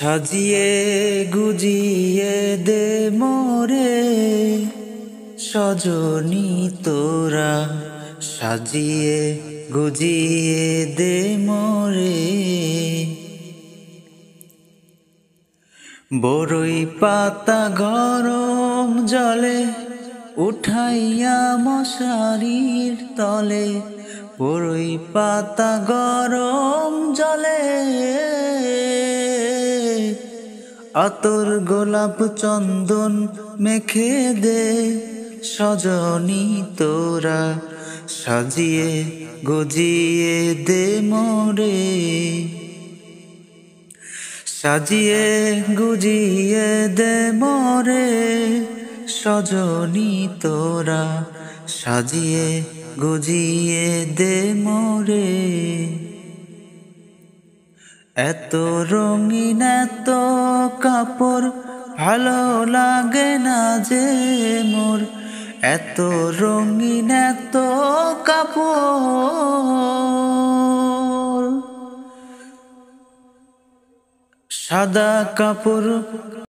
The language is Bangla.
সাজিয়ে গুজিয়ে দে মোরে সজনী তোরা, সাজিয়ে গুজিয়ে দে মোরে। বরই পাতা গরম জলে উঠাইয়া মশারির তলে, বরই পাতা গরম জলে আতর গোলাপ চন্দন মেখে দে সজনী তোরা, সাজিয়ে গুজিয়ে দে মোরে। সাজিয়ে গুজিয়ে দে মোরে সজনী তোরা, সাজিয়ে গুজিয়ে দে মোরে। এত রঙিন এত কাপড় ভালো লাগে না যে মোর, এত রঙিন এত কাপড় সাদা কাপড়